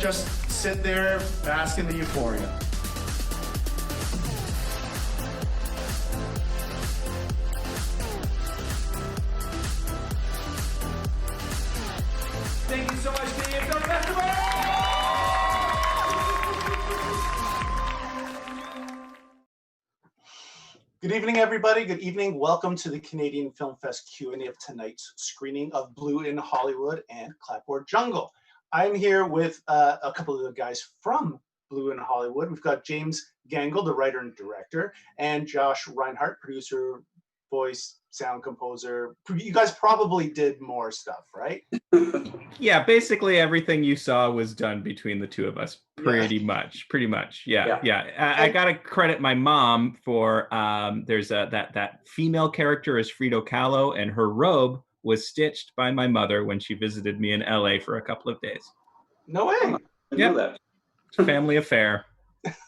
just sit there, bask in the euphoria. Thank you so much, Canadian Film Festival! Good evening, everybody. Good evening. Welcome to the Canadian Film Fest Q&A of tonight's screening of Blue in Hollywood and Clapboard Jungle. I'm here with a couple of the guys from Blue in Hollywood. We've got James Gangle, the writer and director, and Josh Reinhardt, producer, voice, sound composer. You guys probably did more stuff, right? Yeah, basically everything you saw was done between the two of us, pretty much. Yeah. I gotta credit my mom for there's that female character is Frida Kahlo, and her robe was stitched by my mother when she visited me in LA for a couple of days. No way. I know that. Family affair.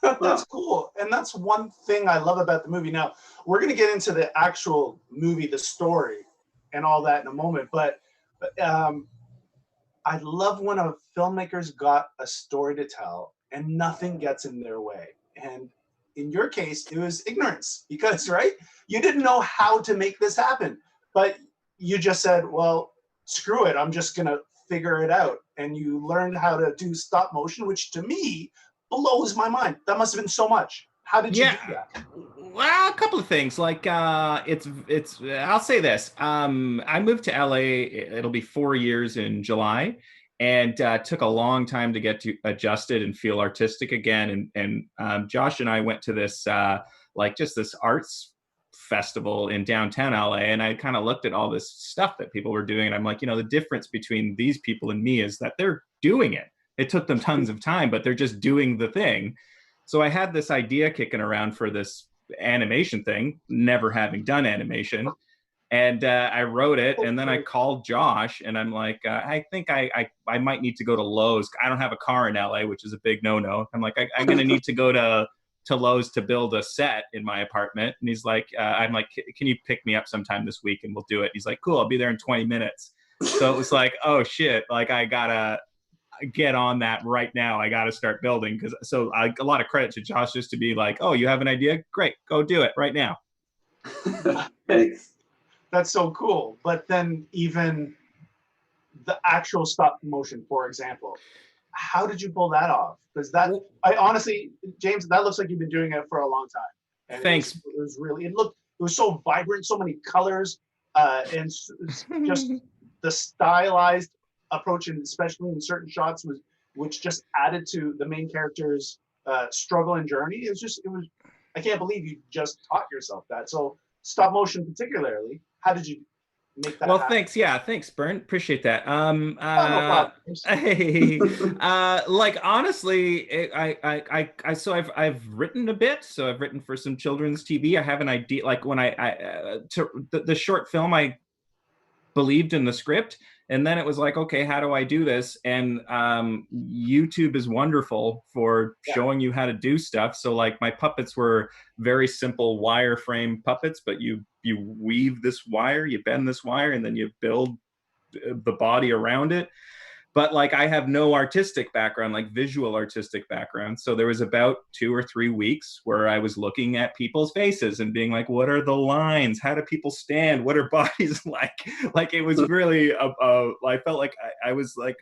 That's cool. And that's one thing I love about the movie. Now, we're going to get into the actual movie, the story, and all that in a moment. But I love when a filmmaker's got a story to tell and nothing gets in their way. And in your case, it was ignorance because, right? You didn't know how to make this happen. But you just said, well, screw it. I'm just going to figure it out. And you learned how to do stop motion, which to me blows my mind. That must have been so much. How did you do that? Well, a couple of things. Like it's I'll say this. I moved to LA, it'll be 4 years in July, and took a long time to get to adjusted and feel artistic again. And Josh and I went to this like just this arts festival in downtown LA, and I kind of looked at all this stuff that people were doing, and I'm like, you know, the difference between these people and me is that they're doing it. It took them tons of time, but they're just doing the thing. So I had this idea kicking around for this animation thing, never having done animation. And I wrote it, and then I called Josh, and I'm like, I think I might need to go to Lowe's. I don't have a car in LA, which is a big no-no. I'm like, I'm going to need to go to Lowe's to build a set in my apartment. And he's like, I'm like, can you pick me up sometime this week and we'll do it? He's like, cool, I'll be there in 20 minutes. So it was like, oh shit, like I gotta get on that right now. I gotta start building. A lot of credit to Josh just to be like, oh, you have an idea? Great, go do it right now. Thanks. That's so cool. But then even the actual stop motion, for example, how did you pull that off? Because that, I honestly, James, that looks like you've been doing it for a long time. And thanks. It was really, it was so vibrant, so many colors, and just the stylized approach, and especially in certain shots, which just added to the main character's struggle and journey. It was, I can't believe you just taught yourself that. So stop motion particularly, how did you make that happen? Thanks. Yeah, thanks, Bern. Appreciate that. No problem. Hey, like honestly, so I've written a bit. So I've written for some children's TV. I have an idea. Like when the short film, I believed in the script, and then it was like, okay, how do I do this? And YouTube is wonderful for showing you how to do stuff. So like my puppets were very simple wireframe puppets, but you weave this wire, you bend this wire, and then you build the body around it. But like I have no artistic background, like visual artistic background. So there was about 2 or 3 weeks where I was looking at people's faces and being like, what are the lines? How do people stand? What are bodies like? Like it was really, I felt like I was like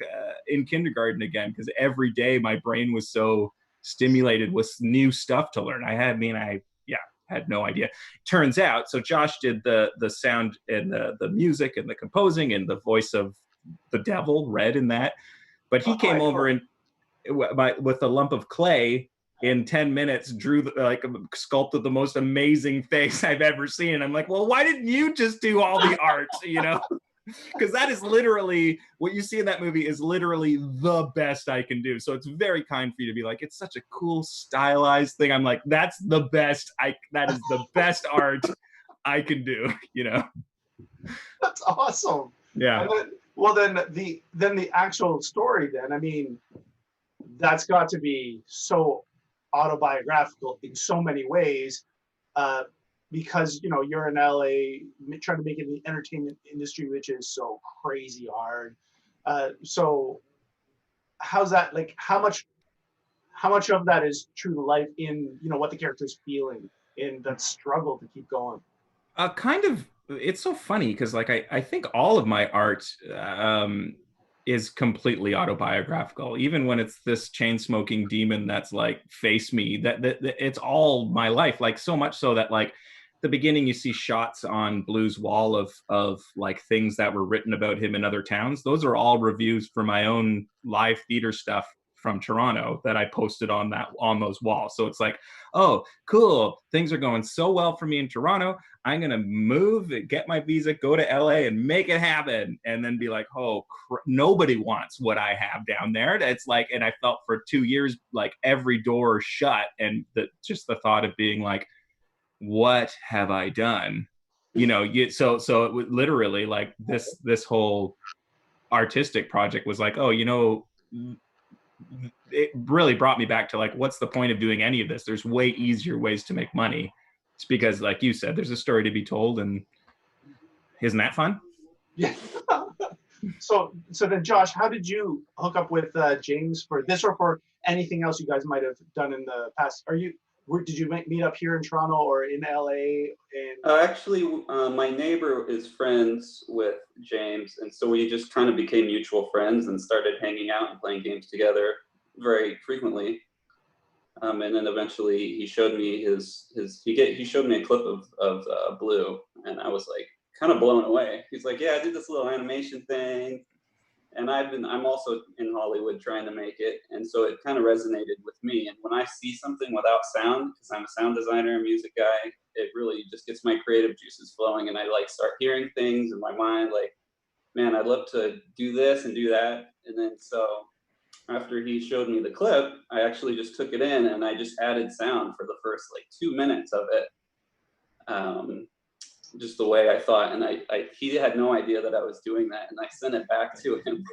in kindergarten again, because every day my brain was so stimulated with new stuff to learn. I had no idea. Turns out, so Josh did the sound and the music and the composing and the voice of the devil, Red, in that. But he came over and with a lump of clay in 10 minutes drew sculpted the most amazing face I've ever seen. And I'm like, well, why didn't you just do all the art, you know? Because that is literally what you see in that movie is literally the best I can do. So it's very kind for you to be like, it's such a cool stylized thing. I'm like, that's the best. That is the best art I can do, you know? That's awesome. Yeah. Then the actual story then, I mean, that's got to be so autobiographical in so many ways, because, you know, you're in LA trying to make it in the entertainment industry, which is so crazy hard. So how's that, like, how much of that is true to life in, you know, what the character's feeling in that struggle to keep going? Kind of. It's so funny because like I think all of my art is completely autobiographical, even when it's this chain smoking demon that's like face me. That it's all my life, like so much so that like the beginning you see shots on Blue's wall of like things that were written about him in other towns. Those are all reviews for my own live theater stuff from Toronto that I posted on those walls. So it's like, oh, cool, things are going so well for me in Toronto. I'm gonna move, get my visa, go to LA, and make it happen, and then be like, oh, nobody wants what I have down there. It's like, and I felt for 2 years like every door shut, and just the thought of being like, what have I done? You know, so it was literally like this whole artistic project was like, oh, you know, it really brought me back to like, what's the point of doing any of this? There's way easier ways to make money. It's because, like you said, there's a story to be told, and isn't that fun? Yeah. So then, Josh, how did you hook up with James for this or for anything else you guys might have done in the past? Did you meet up here in Toronto or in LA? Actually, my neighbor is friends with James, and so we just kind of became mutual friends and started hanging out and playing games together very frequently. And then eventually he showed me he showed me a clip of Blue, and I was like kind of blown away. He's like, yeah, I did this little animation thing, and I'm also in Hollywood trying to make it, and so it kind of resonated with me. And when I see something without sound, because I'm a sound designer and music guy, it really just gets my creative juices flowing, and I like start hearing things in my mind like, man, I'd love to do this and do that. And then so after he showed me the clip, I actually just took it in and I just added sound for the first like 2 minutes of it. Just the way I thought, and he had no idea that I was doing that, and I sent it back to him.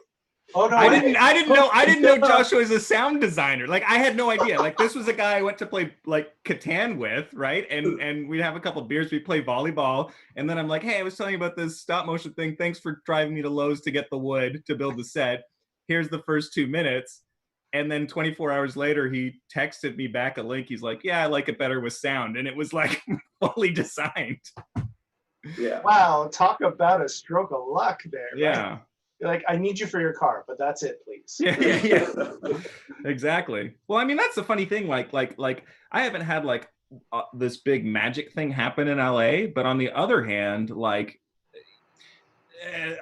Oh no! I didn't know Joshua was a sound designer. Like I had no idea. Like this was a guy I went to play like Catan with, right? And we'd have a couple of beers, we'd play volleyball, and then I'm like, hey, I was telling you about this stop motion thing. Thanks for driving me to Lowe's to get the wood to build the set. Here's the first 2 minutes. And then 24 hours later, he texted me back a link. He's like, yeah, I like it better with sound. And it was like fully designed. Yeah. Wow, talk about a stroke of luck there. Yeah. Right? You're like, I need you for your car, but that's it, please. Yeah. Exactly. Well, I mean, that's the funny thing. Like I haven't had like this big magic thing happen in LA, but on the other hand, like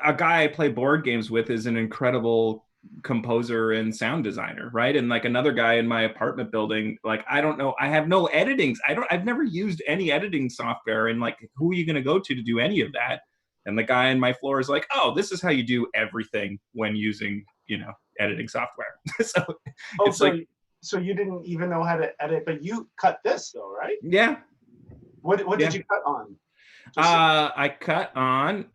a guy I play board games with is an incredible composer and sound designer, right? And like another guy in my apartment building, like I don't know, I have no editings. I've never used any editing software, and like who are you going to go to do any of that? And the guy in my floor is like, oh, this is how you do everything when using, you know, editing software. So it's like, so you didn't even know how to edit, but you cut this though, right? yeah. What did you cut on? I cut on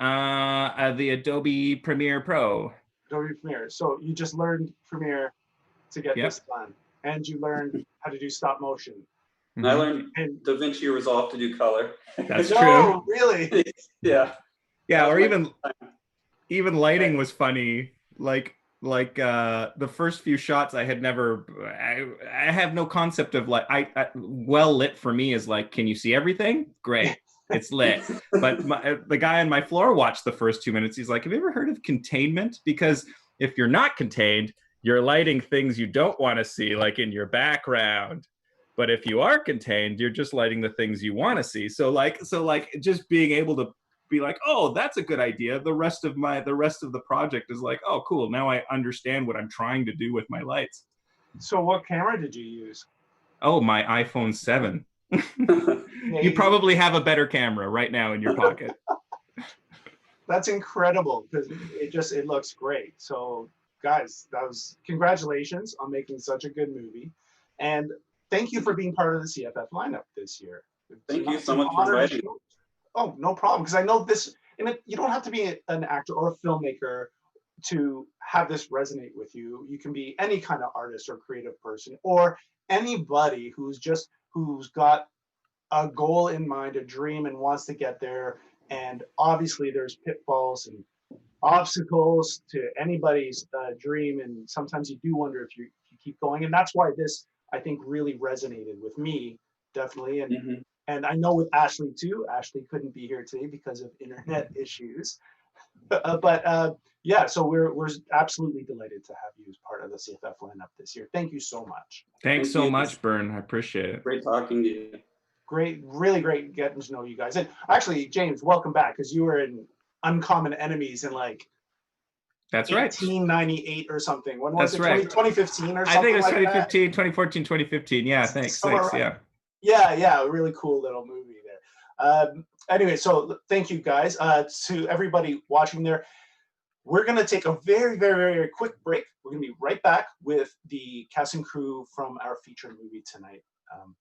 the Adobe Premiere Pro. Adobe Premiere. So you just learned Premiere to get this done, and you learned how to do stop motion. And I learned DaVinci Resolve to do color. That's true. Oh, really? Yeah. Yeah, or even lighting was funny. Like the first few shots I have no concept of like I well lit for me is like, can you see everything? Great. It's lit. But the guy on my floor watched the first 2 minutes. He's like, have you ever heard of containment? Because if you're not contained, you're lighting things you don't want to see, like in your background. But if you are contained, you're just lighting the things you want to see. So like just being able to be like, oh, that's a good idea. The rest of the project is like, oh, cool. Now I understand what I'm trying to do with my lights. So what camera did you use? Oh, my iPhone 7. You probably have a better camera right now in your pocket. That's incredible because it looks great. So guys, congratulations on making such a good movie, and thank you for being part of the CFF lineup this year. Thank you so much for inviting me. Oh, no problem. Because I know this, and you don't have to be an actor or a filmmaker to have this resonate with you. You can be any kind of artist or creative person, or anybody who's got a goal in mind, a dream, and wants to get there. And obviously there's pitfalls and obstacles to anybody's dream, and sometimes you do wonder if you keep going. And that's why this, I think, really resonated with me, definitely. And I know with Ashley too. Ashley couldn't be here today because of internet issues. Yeah, so we're absolutely delighted to have you as part of the CFF lineup this year. Thank you so much. Thanks so much, Bern. I appreciate it. Great talking to you. Great, really great getting to know you guys. And actually, James, welcome back, because you were in Uncommon Enemies in like that's right 1898 or something. When was that's it? right 2015 or something? I think it was like 2015 2014 2015. Yeah, thanks. Right. Yeah, a really cool little movie there. Anyway, so thank you guys. To everybody watching there, we're going to take a very, very, very quick break. We're going to be right back with the cast and crew from our feature movie tonight,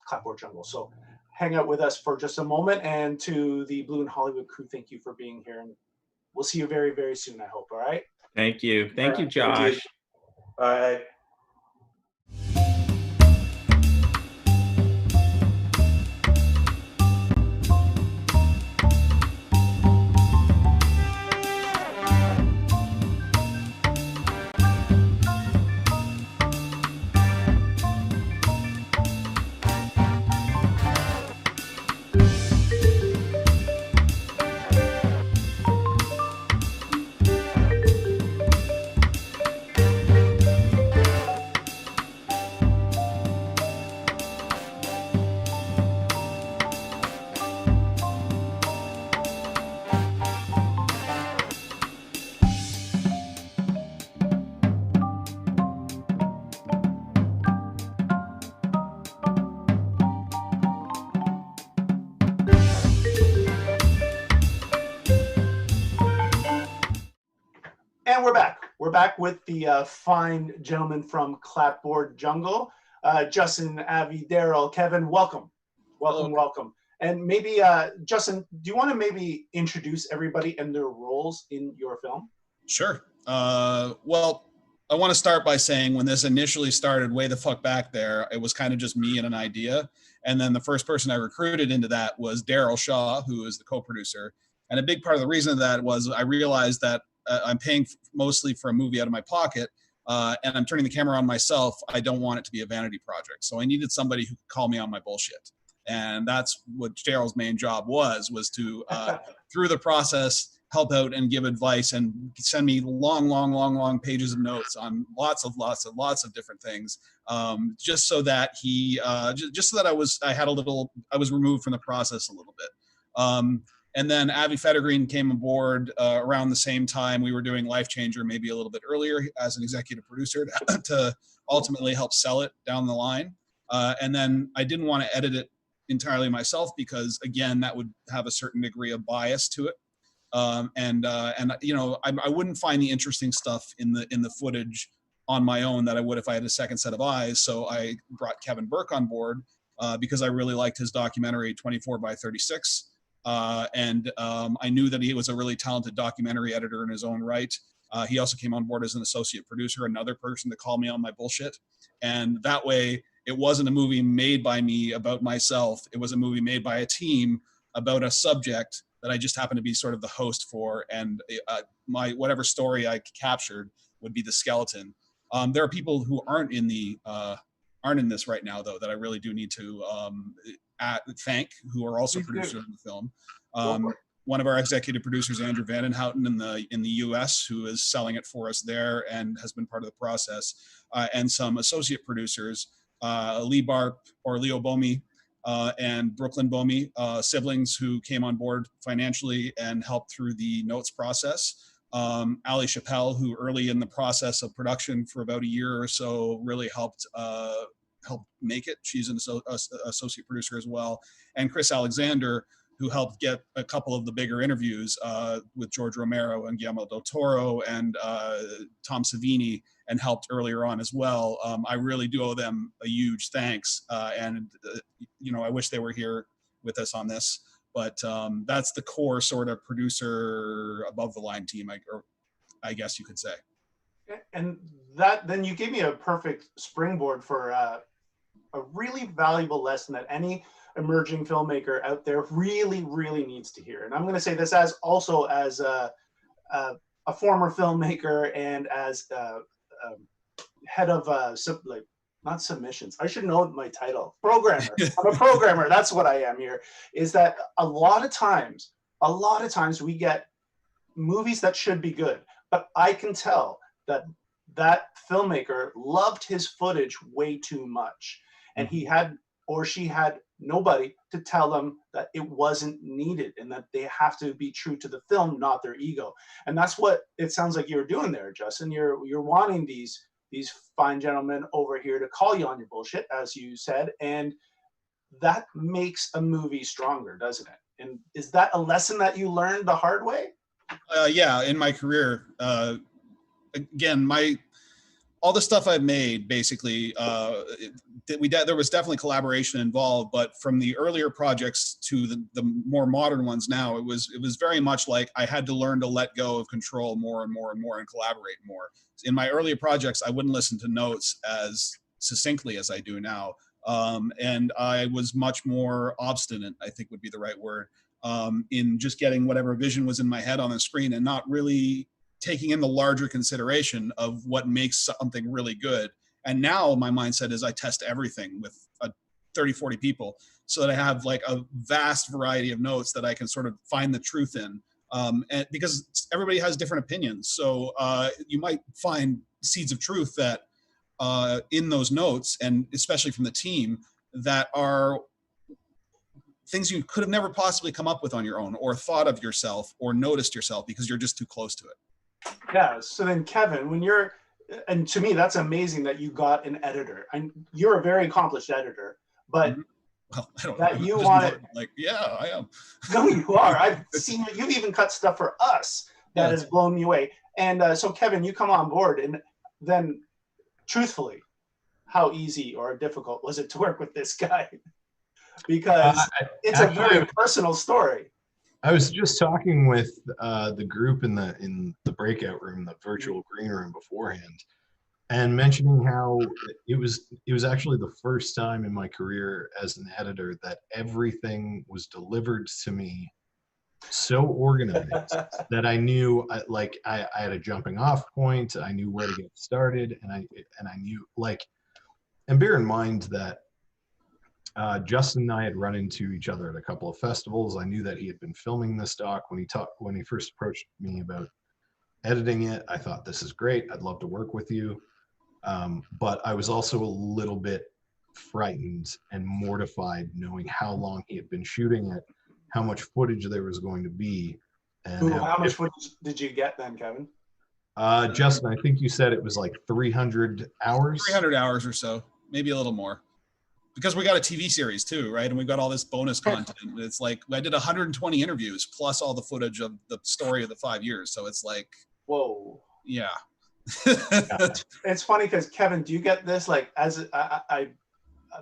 Clapboard Jungle. So hang out with us for just a moment. And to the Blue and Hollywood crew, thank you for being here. And we'll see you very, very soon, I hope. All right? Thank you. Thank you, Josh. Thank you. Bye. And we're back. We're back with the fine gentlemen from Clapboard Jungle. Justin, Avi, Daryl, Kevin, welcome. Welcome. And maybe, Justin, do you want to maybe introduce everybody and their roles in your film? Sure. Well, I want to start by saying when this initially started way the fuck back there, it was kind of just me and an idea. And then the first person I recruited into that was Daryl Shaw, who is the co-producer. And a big part of the reason of that was I realized that I'm paying mostly for a movie out of my pocket, and I'm turning the camera on myself. I don't want it to be a vanity project. So I needed somebody who could call me on my bullshit. And that's what Daryl's main job was to, through the process, help out and give advice and send me long pages of notes on lots of different things, just so that I was removed from the process a little bit. And then Avi Fettergreen came aboard around the same time we were doing Life Changer, maybe a little bit earlier, as an executive producer to ultimately help sell it down the line. And then I didn't want to edit it entirely myself because, again, that would have a certain degree of bias to it. And you know, I wouldn't find the interesting stuff in the footage on my own that I would if I had a second set of eyes. So I brought Kevin Burke on board because I really liked his documentary 24x36. And I knew that he was a really talented documentary editor in his own right. He also came on board as an associate producer, another person to call me on my bullshit. And that way, it wasn't a movie made by me about myself. It was a movie made by a team about a subject that I just happened to be sort of the host for. And my whatever story I captured would be the skeleton. There are people who aren't in this right now, though, that I really do need to thank, who are also producers in the film. One of our executive producers, Andrew Vandenhouten in the U.S., who is selling it for us there and has been part of the process, and some associate producers, Lee Barp or Leo Bomi and Brooklyn Bomi, siblings who came on board financially and helped through the notes process. Ali Chappelle, who early in the process of production for about a year or so really helped make it. She's an associate producer as well. And Chris Alexander, who helped get a couple of the bigger interviews with George Romero and Guillermo del Toro and Tom Savini, and helped earlier on as well. I really do owe them a huge thanks. And you know, I wish they were here with us on this, but that's the core sort of producer above the line team, I guess you could say. And that, then you gave me a perfect springboard for a really valuable lesson that any emerging filmmaker out there really needs to hear. And I'm going to say this as also as a former filmmaker and as head of like not submissions. I should know my title. Programmer. I'm a programmer. That's what I am here. Is that a lot of times we get movies that should be good, but I can tell that that filmmaker loved his footage way too much, and he had or she had nobody to tell them that it wasn't needed and that they have to be true to the film, not their ego. And that's what it sounds like you're doing there, Justin. You're wanting these fine gentlemen over here to call you on your bullshit, as you said, and that makes a movie stronger, doesn't it? And is that a lesson that you learned the hard way? Yeah, in my career, again, all the stuff I've made, basically, there was definitely collaboration involved. But from the earlier projects to the more modern ones now, it was very much like I had to learn to let go of control more and more and more and collaborate more. In my earlier projects, I wouldn't listen to notes as succinctly as I do now. And I was much more obstinate, I think would be the right word, in just getting whatever vision was in my head on the screen and not really taking in the larger consideration of what makes something really good. And now my mindset is I test everything with 30, 40 people so that I have like a vast variety of notes that I can sort of find the truth in. And because everybody has different opinions. So you might find seeds of truth that in those notes, and especially from the team, that are things you could have never possibly come up with on your own or thought of yourself or noticed yourself because you're just too close to it. Yeah. So then, Kevin, and to me, that's amazing that you got an editor. And you're a very accomplished editor, but well, I don't that know. you wanted, like, yeah, I am. No, you are. I've seen you've even cut stuff for us that has blown me away. And so, Kevin, you come on board, and then, truthfully, how easy or difficult was it to work with this guy? Because it's actually a very personal story. I was just talking with the group in the breakout room, the virtual green room beforehand, and mentioning how it was actually the first time in my career as an editor that everything was delivered to me so organized that I knew I had a jumping off point. I knew where to get started, and I knew and bear in mind that Justin and I had run into each other at a couple of festivals. I knew that he had been filming this doc when he first approached me about editing it. I thought, this is great. I'd love to work with you. But I was also a little bit frightened and mortified knowing how long he had been shooting it, how much footage there was going to be. And how much footage did you get then, Kevin? Justin, I think you said it was like 300 hours. 300 hours or so, maybe a little more. Because we got a TV series too, right? And we've got all this bonus content. It's like I did 120 interviews plus all the footage of the story of the 5 years. So it's like, whoa, yeah. It's funny because Kevin, do you get this? Like, as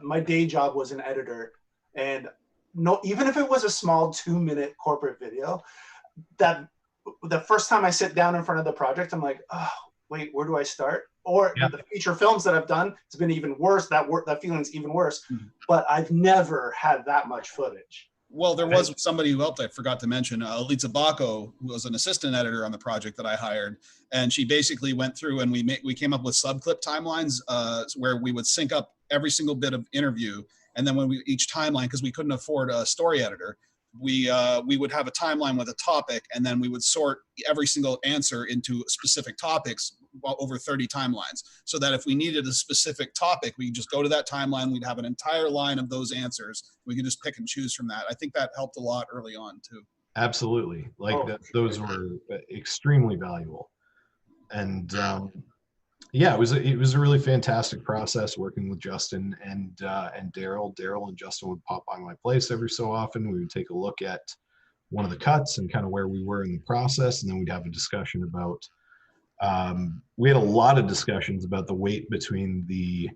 my day job was an editor, and even if it was a small 2-minute corporate video, that the first time I sit down in front of the project, I'm like, oh, wait, where do I start? Or the feature films that I've done, it's been even worse. That feeling's even worse. But I've never had that much footage. Well, there was somebody who helped. I forgot to mention Elitza Bacco, who was an assistant editor on the project that I hired, and she basically went through and we came up with subclip timelines where we would sync up every single bit of interview, and then when each timeline, because we couldn't afford a story editor, we would have a timeline with a topic, and then we would sort every single answer into specific topics over 30 timelines, so that if we needed a specific topic, we could just go to that timeline. We'd have an entire line of those answers. We could just pick and choose from that. I think that helped a lot early on too. Absolutely. Those were extremely valuable. And yeah, it was a really fantastic process working with Justin and Daryl. Daryl and Justin would pop by my place every so often. We would take a look at one of the cuts and kind of where we were in the process, and then we'd have a discussion about we had a lot of discussions about the weight between the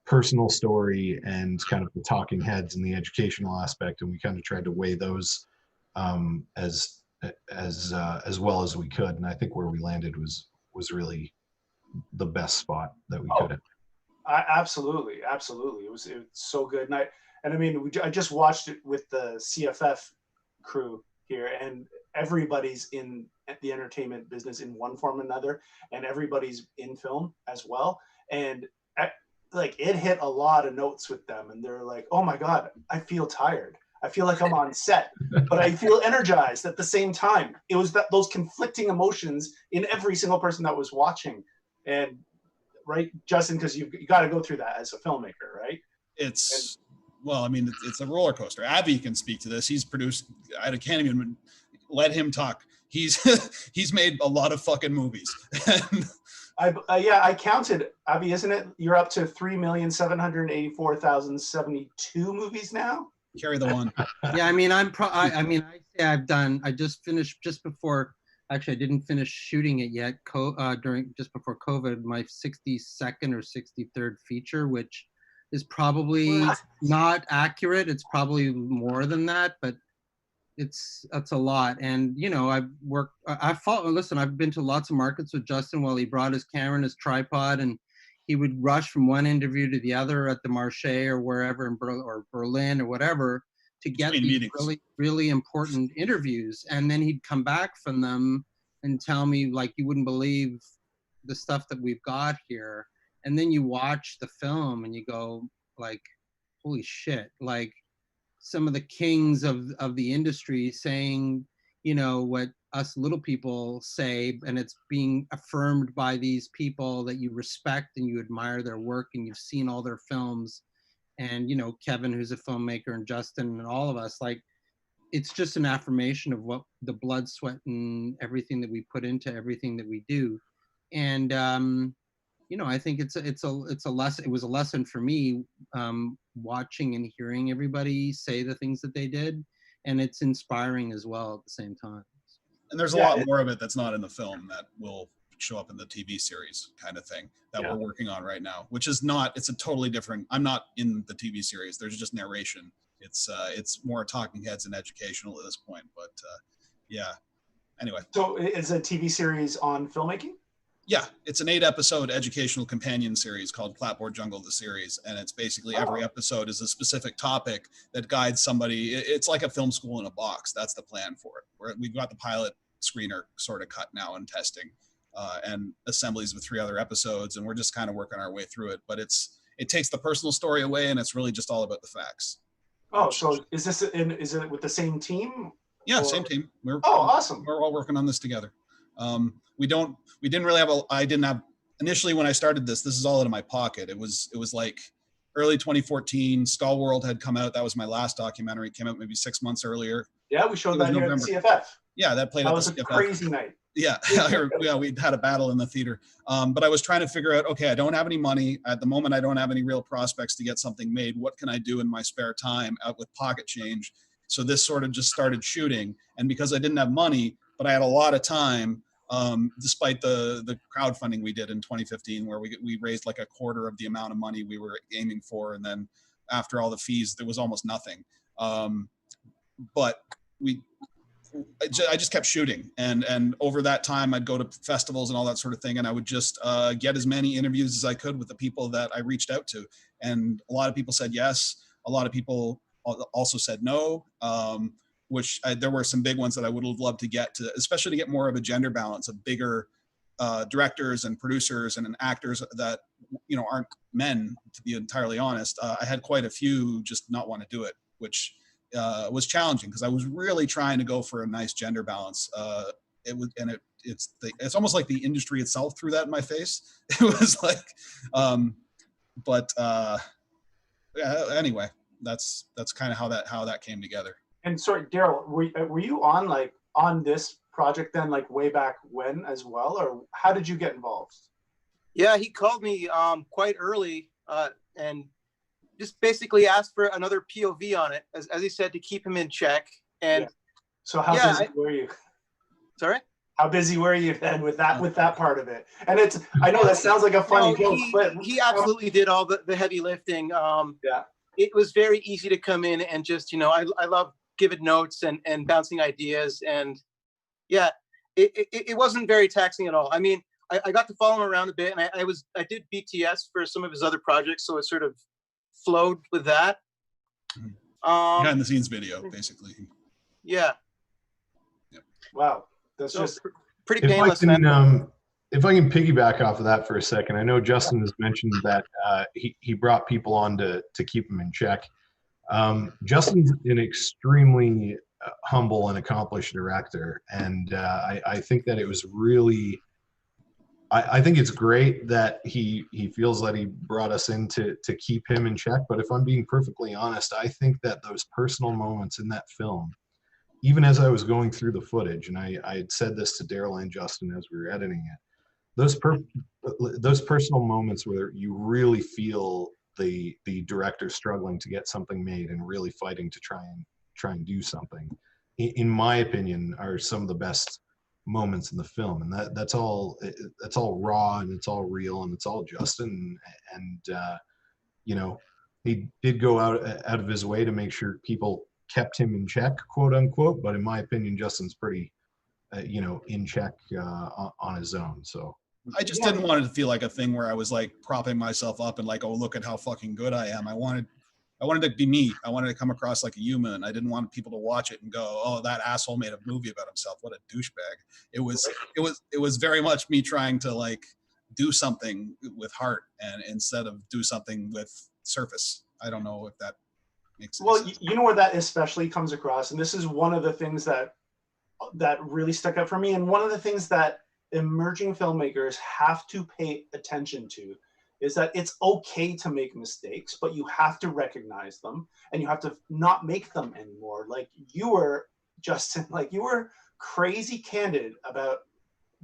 personal story and kind of the talking heads and the educational aspect, and we kind of tried to weigh those as well as we could. And I think where we landed was really the best spot that we could have. Absolutely. It was so good. And I mean, I just watched it with the CFF crew here, and everybody's in the entertainment business in one form or another, and everybody's in film as well. And like it hit a lot of notes with them, and they're like, "Oh my God, I feel tired. I feel like I'm on set, but I feel energized at the same time." It was those conflicting emotions in every single person that was watching. And right, Justin, because you got to go through that as a filmmaker, right? Well, I mean, it's a roller coaster. Avi can speak to this. He's produced. I can't even let him talk. He's he's made a lot of fucking movies. I counted, Avi, isn't it? You're up to 3,784,072 movies now. Carry the one. Yeah, I mean, I say I just finished just before. Actually, I didn't finish shooting it yet. During just before COVID, my 62nd or 63rd feature, which is probably not accurate. It's probably more than that, but that's a lot. And you know, I've been to lots of markets with Justin while he brought his camera and his tripod, and he would rush from one interview to the other at the Marche or wherever or Berlin or whatever to get these really, really important interviews. And then he'd come back from them and tell me, like, you wouldn't believe the stuff that we've got here. And then you watch the film and you go, like, holy shit, like some of the kings of the industry saying, you know, what us little people say, and it's being affirmed by these people that you respect and you admire their work and you've seen all their films. And, you know, Kevin, who's a filmmaker, and Justin and all of us, like, it's just an affirmation of what the blood, sweat, and everything that we put into everything that we do. And, you know, I think it's a lesson. It was a lesson for me, watching and hearing everybody say the things that they did. And it's inspiring as well at the same time. And there's a lot more of it that's not in the film that will show up in the TV series kind of thing that we're working on right now, which is not, it's a totally different, I'm not in the TV series. There's just narration. It's more talking heads and educational at this point, but yeah, anyway. So is a TV series on filmmaking? Yeah, it's an 8-episode educational companion series called Clapboard Jungle, the series. And it's basically every episode is a specific topic that guides somebody. It's like a film school in a box. That's the plan for it. We've got the pilot screener sort of cut now and testing, and assemblies with 3 other episodes. And we're just kind of working our way through it. But it takes the personal story away, and it's really just all about the facts. Oh, so is it with the same team? Yeah, same team. Awesome. We're all working on this together. I didn't have initially when I started this is all out of my pocket. It was like early 2014. Skull World had come out. That was my last documentary. It came out maybe 6 months earlier. Yeah, we showed that here at CFF. Yeah, that played at the CFF. That was a crazy night. Yeah, yeah, we had a battle in the theater. But I was trying to figure out, okay, I don't have any money. At the moment, I don't have any real prospects to get something made. What can I do in my spare time out with pocket change? So this sort of just started shooting. And because I didn't have money, but I had a lot of time, despite the crowdfunding we did in 2015, where we raised like a quarter of the amount of money we were aiming for. And then after all the fees, there was almost nothing. But I just kept shooting, and over that time I'd go to festivals and all that sort of thing, and I would just get as many interviews as I could with the people that I reached out to. And a lot of people said yes, a lot of people also said no, which there were some big ones that I would have loved to get to, especially to get more of a gender balance of bigger directors and producers and actors that, you know, aren't men, to be entirely honest. I had quite a few just not want to do it, which was challenging because I was really trying to go for a nice gender balance. It's almost like the industry itself threw that in my face. It was like, anyway, that's kind of how that came together. And sorry, Daryl, were you on this project then, like way back when as well, or how did you get involved? Yeah, he called me quite early and just basically asked for another POV on it, as he said, to keep him in check. And so how busy were you? Sorry? How busy were you then with that part of it? And I know that sounds like a funny joke, but he absolutely did all the heavy lifting. It was very easy to come in and just, you know, I love giving notes and bouncing ideas. And yeah, it wasn't very taxing at all. I mean, I got to follow him around a bit, and I did BTS for some of his other projects, so it sort of flowed with that. Behind the scenes video, basically. Yeah. Wow. That's So, just pretty If I painless, man. can, if I can piggyback off of that for a second, I know Justin has mentioned that he brought people on to keep him in check. Justin's an extremely humble and accomplished director, and I think that it was really. I think it's great that he feels that he brought us in to keep him in check. But if I'm being perfectly honest, I think that those personal moments in that film, even as I was going through the footage, and I had said this to Daryl and Justin as we were editing it, those personal moments where you really feel the director struggling to get something made and really fighting to try and do something, in my opinion, are some of the best moments in the film. And that's all raw, and it's all real, and it's all Justin. And you know, he did go out of his way to make sure people kept him in check, quote unquote. But in my opinion, Justin's pretty, in check on his own. So I just didn't want it to feel like a thing where I was like propping myself up and like, oh, look at how fucking good I am. I wanted to be me. I wanted to come across like a human. I didn't want people to watch it and go, oh, that asshole made a movie about himself. What a douchebag. It was very much me trying to like do something with heart, and instead of do something with surface. I don't know if that makes sense. Well, you know where that especially comes across, and this is one of the things that really stuck out for me, and one of the things that emerging filmmakers have to pay attention to is that it's okay to make mistakes, but you have to recognize them, and you have to not make them anymore. Like you were, Justin, like you were crazy candid about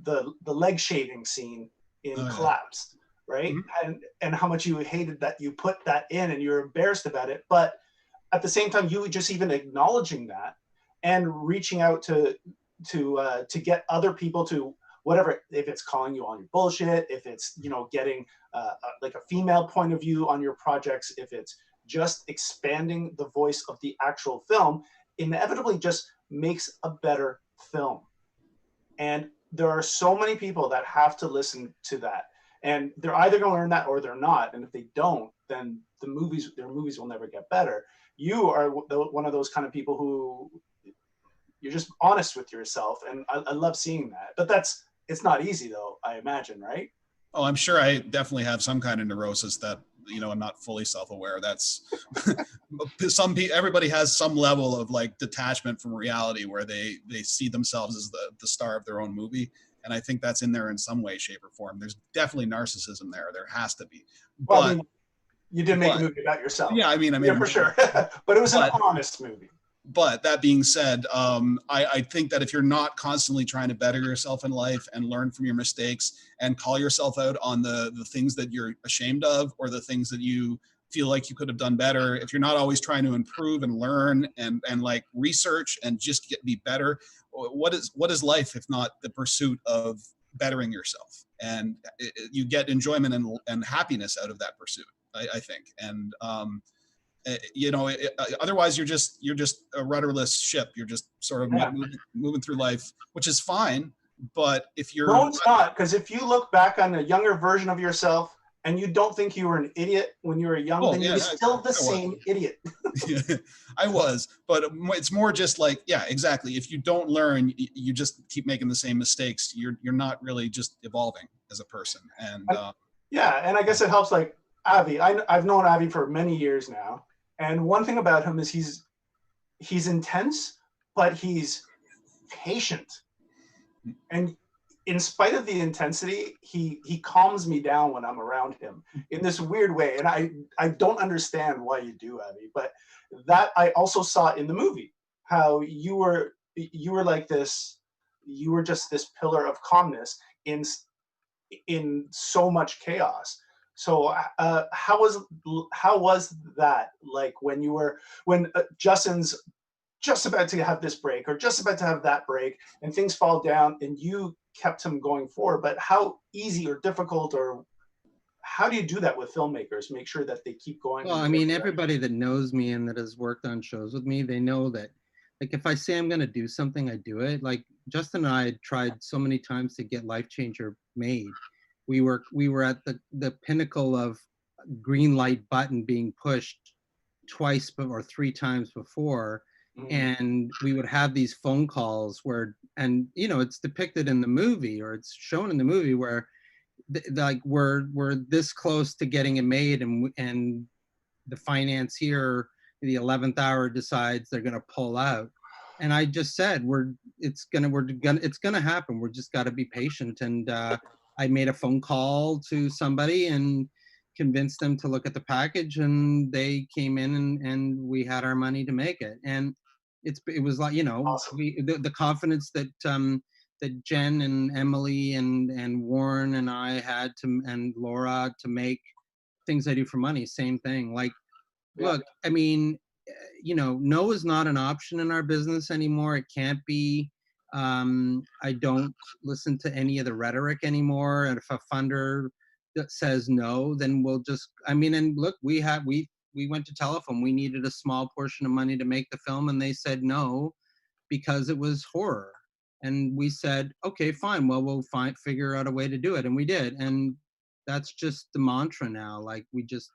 the leg shaving scene in Collapsed, right? Mm-hmm. And how much you hated that you put that in, and you're embarrassed about it. But at the same time, you just even acknowledging that and reaching out to get other people to, whatever, if it's calling you on your bullshit, if it's, getting like a female point of view on your projects, if it's just expanding the voice of the actual film, inevitably just makes a better film. And there are so many people that have to listen to that. And they're either going to learn that or they're not. And if they don't, then their movies will never get better. You are one of those kind of people who you're just honest with yourself. And I love seeing that. But it's not easy though, I imagine, right? Oh, I'm sure I definitely have some kind of neurosis that, I'm not fully self-aware. That's everybody has some level of like detachment from reality where they see themselves as the star of their own movie. And I think that's in there in some way, shape or form. There's definitely narcissism there. There has to be. Well, I mean, you did make a movie about yourself. Yeah, I mean, yeah, for sure. But it was an honest movie. But that being said, I think that if you're not constantly trying to better yourself in life and learn from your mistakes and call yourself out on the things that you're ashamed of or the things that you feel like you could have done better, if you're not always trying to improve and learn and like research and just be better, what is life if not the pursuit of bettering yourself? And you get enjoyment and happiness out of that pursuit, I think. And otherwise you're just a rudderless ship. You're just sort of moving through life, which is fine. But if you're no, it's not, because if you look back on a younger version of yourself and you don't think you were an idiot when you were young, then you're still the same idiot. Yeah, I was, but it's more just like, yeah, exactly. If you don't learn, you just keep making the same mistakes. You're not really just evolving as a person. And and I guess it helps. Like Avi, I've known Avi for many years now. And one thing about him is he's intense, but he's patient. And in spite of the intensity, he calms me down when I'm around him in this weird way. And I don't understand why you do, Avi, but that I also saw in the movie, how you were like this, you were just this pillar of calmness in so much chaos. So how was that like when Justin's just about to have this break or just about to have that break and things fall down and you kept him going forward? But how easy or difficult, or how do you do that with filmmakers? Make sure that they keep going. Well, I mean, everybody that knows me and that has worked on shows with me, they know that, like, if I say I'm going to do something, I do it. Like Justin and I had tried so many times to get Life Changer made. We were at the pinnacle of green light button being pushed twice or three times before. And we would have these phone calls where and you know, it's depicted in the movie, or it's shown in the movie where like we're this close to getting it made, and the financier, the 11th hour, decides they're going to pull out. And I just said, it's gonna happen. We're just got to be patient. And I made a phone call to somebody and convinced them to look at the package, and they came in, and we had our money to make it. And it was like, you know, Awesome. the confidence that that Jen and Emily and Warren and I had to, and Laura, to make things I do for money. Same thing. Like, Yeah. look, I mean, you know, no is not an option in our business anymore. It can't be. I don't listen to any of the rhetoric anymore. And if a funder that says no, then we'll just, I mean, and look, we went to Telephone. We needed a small portion of money to make the film, and they said no because it was horror. And we said, okay, fine. Well, we'll figure out a way to do it. And we did. And that's just the mantra now. Like, we just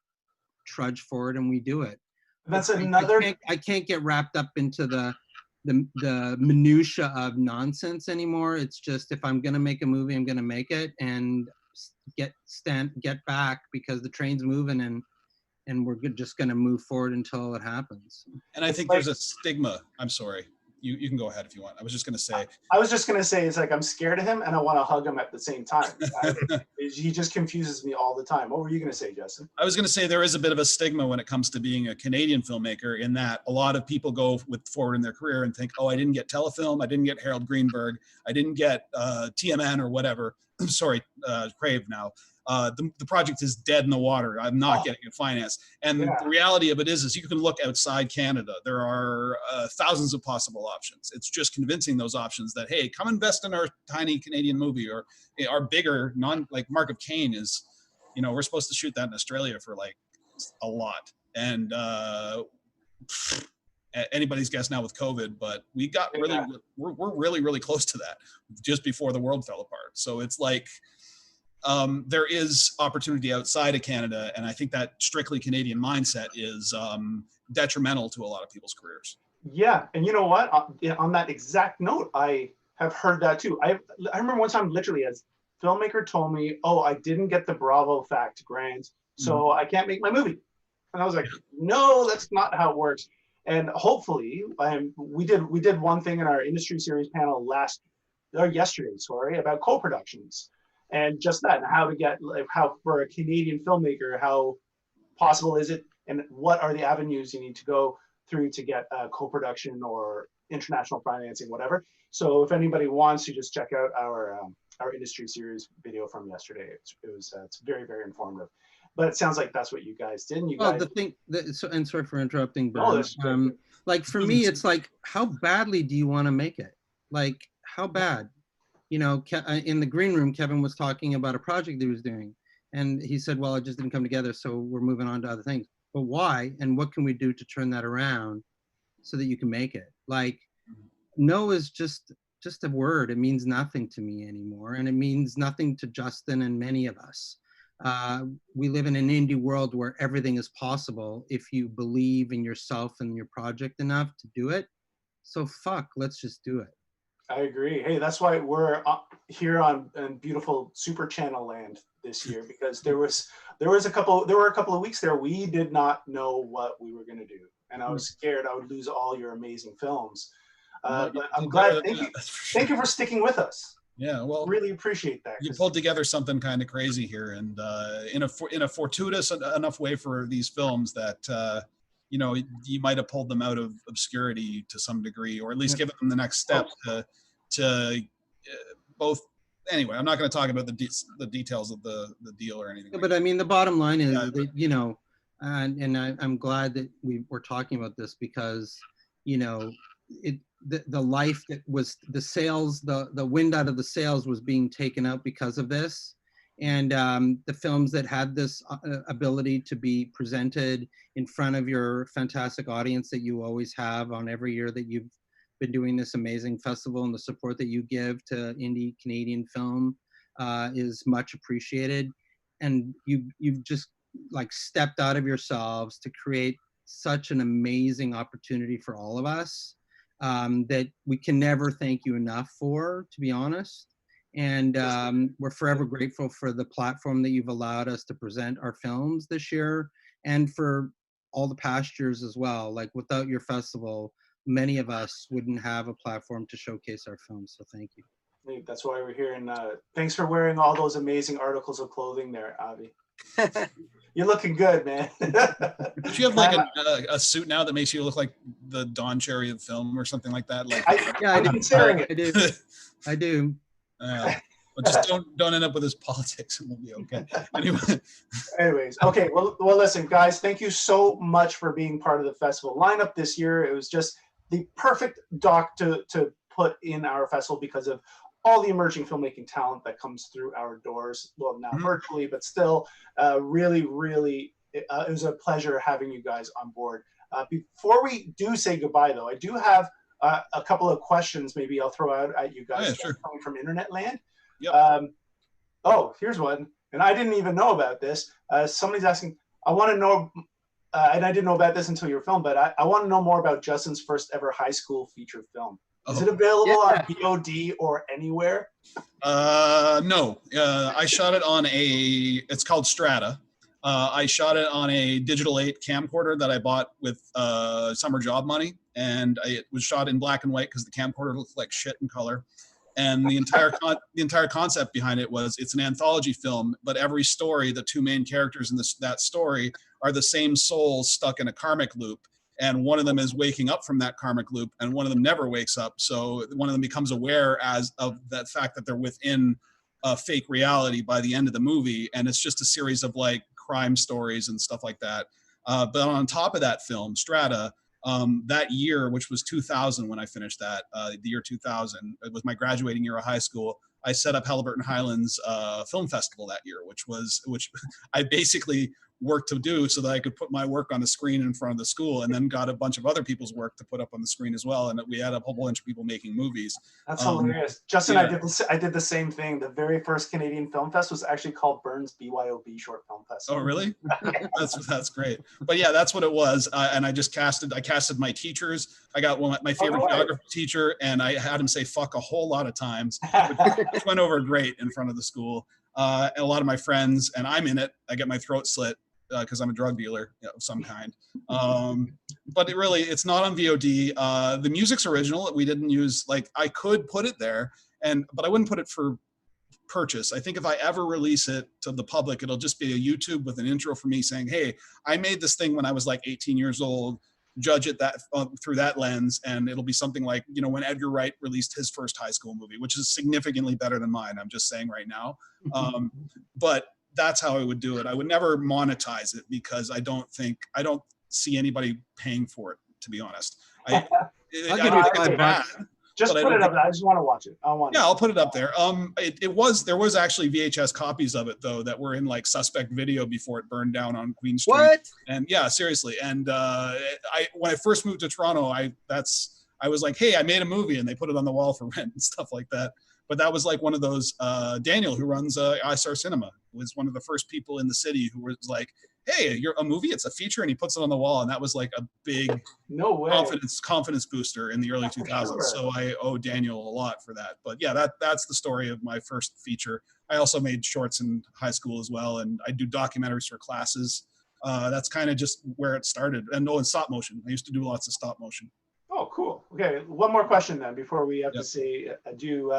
trudge forward and we do it. That's another. I can't get wrapped up into the minutia of nonsense anymore. It's just, if I'm gonna make a movie, I'm gonna make it, and get back, because the train's moving, and we're just gonna move forward until it happens. And I think there's a stigma. I'm sorry. You can go ahead if you want. I was just going to say. It's like, I'm scared of him and I want to hug him at the same time. He just confuses me all the time. What were you going to say, Justin? I was going to say there is a bit of a stigma when it comes to being a Canadian filmmaker, in that a lot of people go forward in their career and think, oh, I didn't get Telefilm, I didn't get Harold Greenberg, I didn't get TMN or whatever. Sorry, Crave now. The project is dead in the water. I'm not getting it financed. And the reality of it is you can look outside Canada. There are thousands of possible options. It's just convincing those options that, hey, come invest in our tiny Canadian movie, or our bigger, like Mark of Cain is, you know, we're supposed to shoot that in Australia for like a lot. And anybody's guess now with COVID, but we got we're really, really close to that just before the world fell apart. So it's like, there is opportunity outside of Canada, and I think that strictly Canadian mindset is detrimental to a lot of people's careers. Yeah, and you know what? On that exact note, I have heard that too. I remember one time, literally, as filmmaker told me, "Oh, I didn't get the Bravo Fact grant, so I can't make my movie." And I was like, "No, that's not how it works." And hopefully, we did one thing in our industry series panel yesterday, about co-productions. And just that, and how to get, like, how for a Canadian filmmaker, how possible is it, and what are the avenues you need to go through to get co-production or international financing, whatever. So if anybody wants to, just check out our industry series video from yesterday. It's very, very informative. But it sounds like that's what you guys did. And the thing, and sorry for interrupting, Bern. Like, for me, it's like, how badly do you want to make it? Like, how bad? You know, in the green room, Kevin was talking about a project he was doing, and he said, well, it just didn't come together, so we're moving on to other things. But why? And what can we do to turn that around so that you can make it? Like, no is just a word. It means nothing to me anymore, and it means nothing to Justin and many of us. We live in an indie world where everything is possible if you believe in yourself and your project enough to do it. So let's just do it. I agree. Hey, that's why we're here in beautiful Super Channel land this year, because there were a couple of weeks there we did not know what we were going to do, and I was scared I would lose all your amazing films. But I'm glad. Thank you for sticking with us. Yeah, well, really appreciate that. You pulled together something kind of crazy here, and in a fortuitous enough way for these films that you know, you might have pulled them out of obscurity to some degree, or at least given them the next step to both. Anyway, I'm not going to talk about the details of the deal or anything. But I mean, the bottom line is that, you know, and I'm glad that we're talking about this, because, you know, the life that was the sales, the wind out of the sails was being taken out because of this. And the films that had this ability to be presented in front of your fantastic audience that you always have on every year that you've been doing this amazing festival, and the support that you give to indie Canadian film is much appreciated. And you've just like stepped out of yourselves to create such an amazing opportunity for all of us. that we can never thank you enough for, to be honest. And we're forever grateful for the platform that you've allowed us to present our films this year, and for all the past years as well. Like, without your festival, many of us wouldn't have a platform to showcase our films. So thank you. That's why we're here. And thanks for wearing all those amazing articles of clothing there, Avi. You're looking good, man. Do you have like a suit now that makes you look like the Don Cherry of film or something like that? Like, I'm considering it. I do. But just don't end up with his politics, and we'll be okay. Anyways, okay. Well, listen, guys. Thank you so much for being part of the festival lineup this year. It was just the perfect doc to put in our festival because of all the emerging filmmaking talent that comes through our doors. Well, now virtually, but still, really, it was a pleasure having you guys on board. Before we do say goodbye, though, I do have a couple of questions. Maybe I'll throw out at you guys coming from Internet Land. Yep. Oh, here's one, and I didn't even know about this. Somebody's asking, I want to know, and I didn't know about this until your film, but I want to know more about Justin's first ever high school feature film. Is it available on VOD or anywhere? No. I shot it on it's called Strata. I shot it on a Digital 8 camcorder that I bought with summer job money. And it was shot in black and white because the camcorder looked like shit in color. And the entire concept behind it was it's an anthology film, but every story, the two main characters in that story are the same souls stuck in a karmic loop. And one of them is waking up from that karmic loop, and one of them never wakes up. So one of them becomes aware of that fact that they're within a fake reality by the end of the movie. And it's just a series of like crime stories and stuff like that. But on top of that film, Strata, that year, which was 2000 when I finished that, the year 2000, it was my graduating year of high school. I set up Halliburton Highlands Film Festival that year, which I basically work to do so that I could put my work on the screen in front of the school, and then got a bunch of other people's work to put up on the screen as well. And we had a whole bunch of people making movies. That's hilarious. Justin, yeah. I did the same thing. The very first Canadian Film Fest was actually called Burns BYOB Short Film Festival. Oh, really? That's great. But yeah, that's what it was. And I casted my teachers. I got my favorite geography teacher, and I had him say fuck a whole lot of times, which went over great in front of the school. And a lot of my friends, and I'm in it. I get my throat slit because I'm a drug dealer of some kind. But it's not on VOD. The music's original. We didn't use, I could put it there, but I wouldn't put it for purchase. I think if I ever release it to the public, it'll just be a YouTube with an intro for me saying, hey, I made this thing when I was like 18 years old. Judge it through that lens, and it'll be something like, when Edgar Wright released his first high school movie, which is significantly better than mine. I'm just saying right now. But that's how I would do it. I would never monetize it because I don't see anybody paying for it, to be honest. I'll give you $5. Just put it up. I just want to watch it. I'll put it up there. There was actually VHS copies of it though that were in like Suspect Video before it burned down on Queen Street. What? And yeah, seriously. And when I first moved to Toronto, I was like, hey, I made a movie, and they put it on the wall for rent and stuff like that. But that was like one of those. Daniel, who runs iStar Cinema, was one of the first people in the city who was like, hey, you're a movie, it's a feature, and he puts it on the wall. And that was like a big confidence booster in the early 2000s. Sure. So I owe Daniel a lot for that. But yeah, that's the story of my first feature. I also made shorts in high school as well, and I do documentaries for classes. That's kind of just where it started. And in stop motion. I used to do lots of stop motion. Oh, cool. Okay, one more question then before we have to say adieu.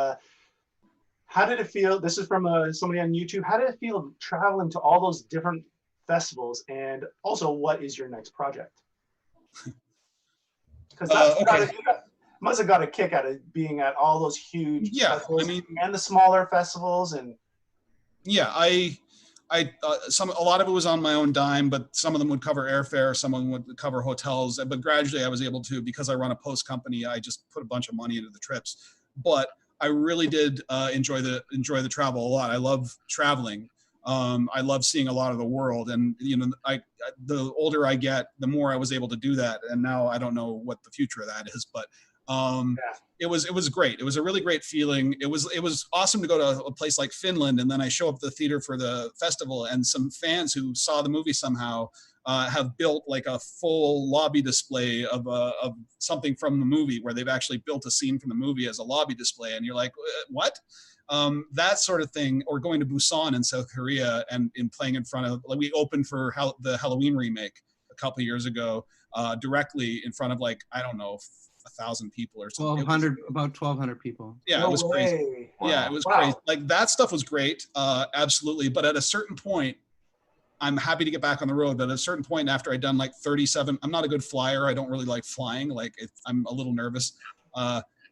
How did it feel? This is from somebody on YouTube. How did it feel traveling to all those different festivals, and also what is your next project? Because must have got a kick out of being at all those huge festivals, and the smaller festivals. And a lot of it was on my own dime, but some of them would cover airfare, some of them would cover hotels. But gradually I was able to, because I run a post company, I just put a bunch of money into the trips. But I really did enjoy the travel a lot. I love traveling. I love seeing a lot of the world, and the older I get, the more I was able to do that. And now I don't know what the future of that is, but It was great. It was a really great feeling. It was awesome to go to a place like Finland, and then I show up at the theater for the festival, and some fans who saw the movie somehow have built like a full lobby display of something from the movie, where they've actually built a scene from the movie as a lobby display, and you're like, what? That sort of thing. Or going to Busan in South Korea and playing in front of, like, we opened for the Halloween remake a couple of years ago, directly in front of, like, I don't know, 1,000 people or something. About 1,200 people. Yeah, it was crazy. Wow. Yeah, it was crazy. Like, that stuff was great, absolutely. But at a certain point, I'm happy to get back on the road. But at a certain point, after I'd done like 37, I'm not a good flyer. I don't really like flying. Like, I'm a little nervous.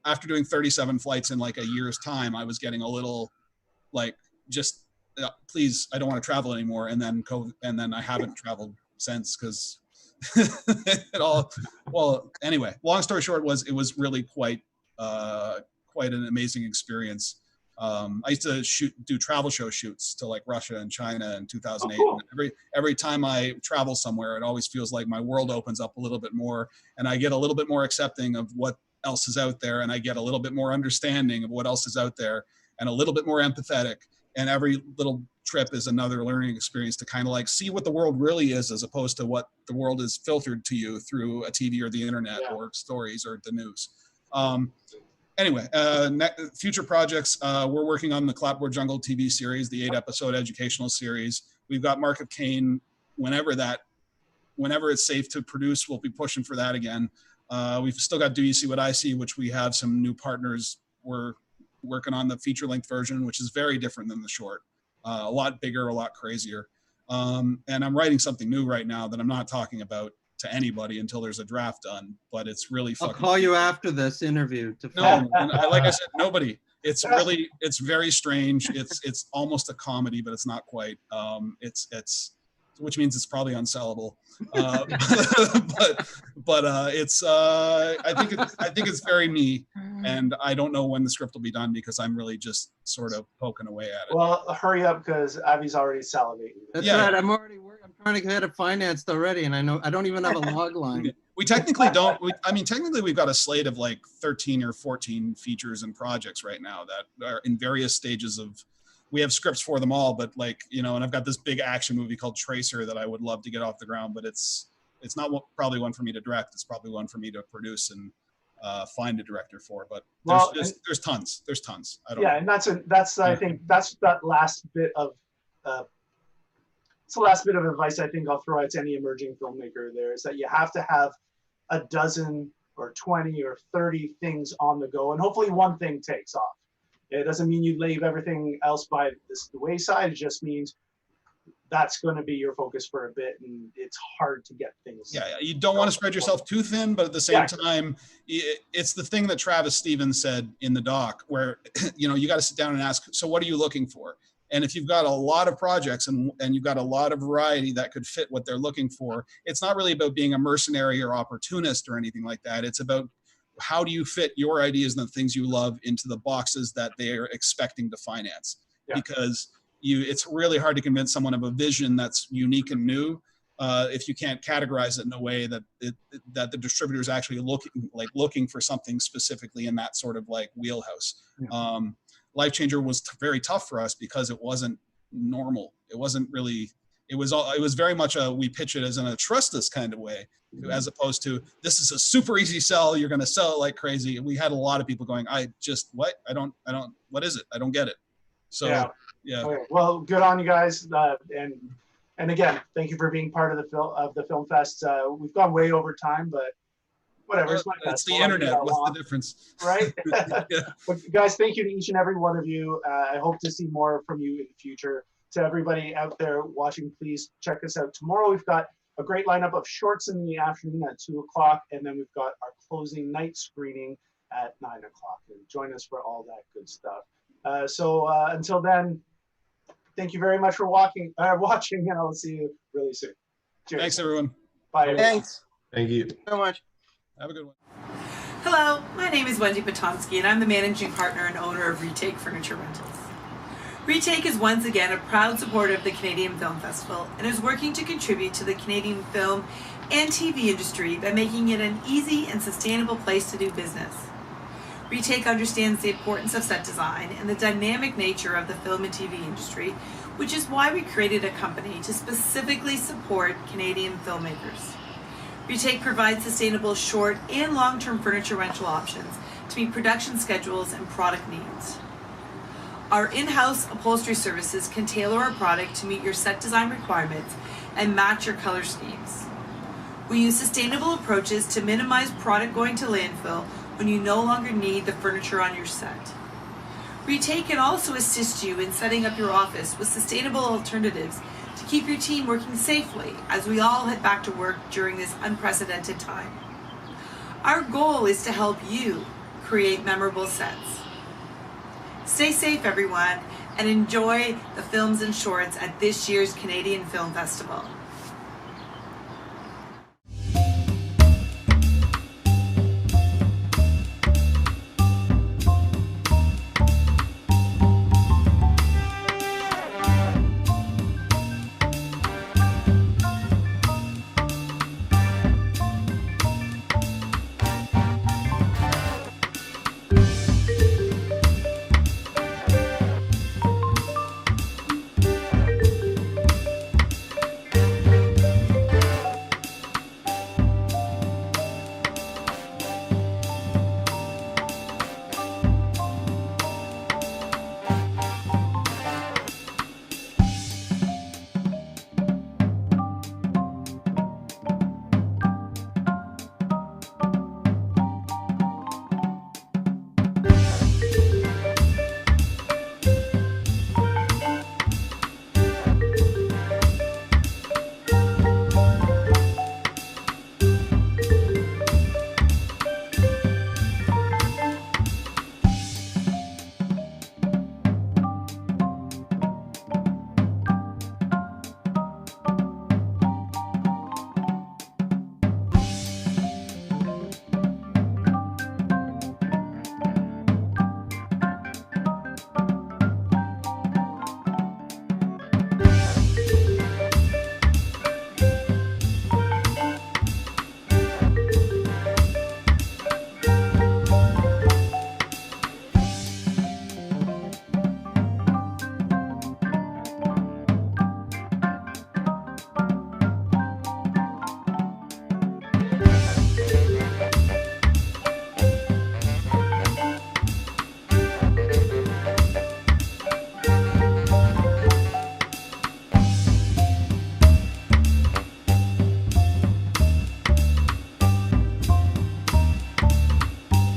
After doing 37 flights in like a year's time, I was getting a little like, just please, I don't want to travel anymore. And then I haven't traveled since, because well, anyway, long story short it was really quite an amazing experience. I used to do travel show shoots to like Russia and China in 2008. Oh, cool. Every time I travel somewhere, it always feels like my world opens up a little bit more, and I get a little bit more accepting of what else is out there, and I get a little bit more understanding of what else is out there, and a little bit more empathetic. And every little trip is another learning experience to kind of like see what the world really is, as opposed to what the world is filtered to you through a TV or the internet or stories or the news. Anyway, future projects, we're working on the Clapboard Jungle TV series, the 8-episode educational series. We've got Mark of Cain. Whenever it's safe to produce, we'll be pushing for that again. We've still got Do You See What I See, which we have some new partners. We're working on the feature-length version, which is very different than the short. A lot bigger, a lot crazier. And I'm writing something new right now that I'm not talking about to anybody until there's a draft done, but it's really fucking... I'll call you after this interview. No, like I said, nobody. It's very strange. It's almost a comedy, but it's not quite. Which means it's probably unsellable. But I think it's very me, and I don't know when the script will be done, because I'm really just sort of poking away at it. Well, hurry up, because Abby's already salivating. That's right. I'm already working. I'm trying to get it financed already, and I don't even have a log line. We technically don't. Technically we've got a slate of like 13 or 14 features and projects right now that are in various stages of. We have scripts for them all, but like, and I've got this big action movie called Tracer that I would love to get off the ground, but it's not probably one for me to direct. It's probably one for me to produce and find a director for. But there's tons. There's tons. And I think that's that last bit of it's the last bit of advice I think I'll throw out to any emerging filmmaker. There is that you have to have a dozen or 20 or 30 things on the go, and hopefully one thing takes off. It doesn't mean you leave everything else by the wayside. It just means that's going to be your focus for a bit, and it's hard to get things. Yeah, you don't want to spread yourself too thin, but at the same time, it's the thing that Travis Stevens said in the doc, where you got to sit down and ask, so what are you looking for? And if you've got a lot of projects and you've got a lot of variety that could fit what they're looking for, it's not really about being a mercenary or opportunist or anything like that. It's about how do you fit your ideas and the things you love into the boxes that they are expecting to finance? Because it's really hard to convince someone of a vision that's unique and new if you can't categorize it in a way that that the distributor is actually looking for something specifically in that sort of like wheelhouse. Life Changer was very tough for us because it wasn't normal. It wasn't really. It was very much we pitch it as in a trust us kind of way, as opposed to this is a super easy sell. You're going to sell it like crazy. We had a lot of people going, what is it? I don't get it. So yeah. Okay. Well, good on you guys. And again, thank you for being part of the film fest. We've gone way over time, but whatever. It's the internet. What's the difference? Right? But guys, thank you to each and every one of you. I hope to see more from you in the future. To everybody out there watching, please check us out. Tomorrow we've got a great lineup of shorts in the afternoon at 2 o'clock, and then we've got our closing night screening at 9 o'clock. And join us for all that good stuff. So until then, thank you very much for watching, and I'll see you really soon. Cheers. Thanks, everyone. Bye. Everyone. Thanks. Thank you so much. Have a good one. Hello, my name is Wendy Potonsky, and I'm the managing partner and owner of Retake Furniture Rentals. Retake is once again a proud supporter of the Canadian Film Festival and is working to contribute to the Canadian film and TV industry by making it an easy and sustainable place to do business. Retake understands the importance of set design and the dynamic nature of the film and TV industry, which is why we created a company to specifically support Canadian filmmakers. Retake provides sustainable short and long-term furniture rental options to meet production schedules and product needs. Our in-house upholstery services can tailor our product to meet your set design requirements and match your color schemes. We use sustainable approaches to minimize product going to landfill when you no longer need the furniture on your set. Retake can also assist you in setting up your office with sustainable alternatives to keep your team working safely as we all head back to work during this unprecedented time. Our goal is to help you create memorable sets. Stay safe, everyone, and enjoy the films and shorts at this year's Canadian Film Festival.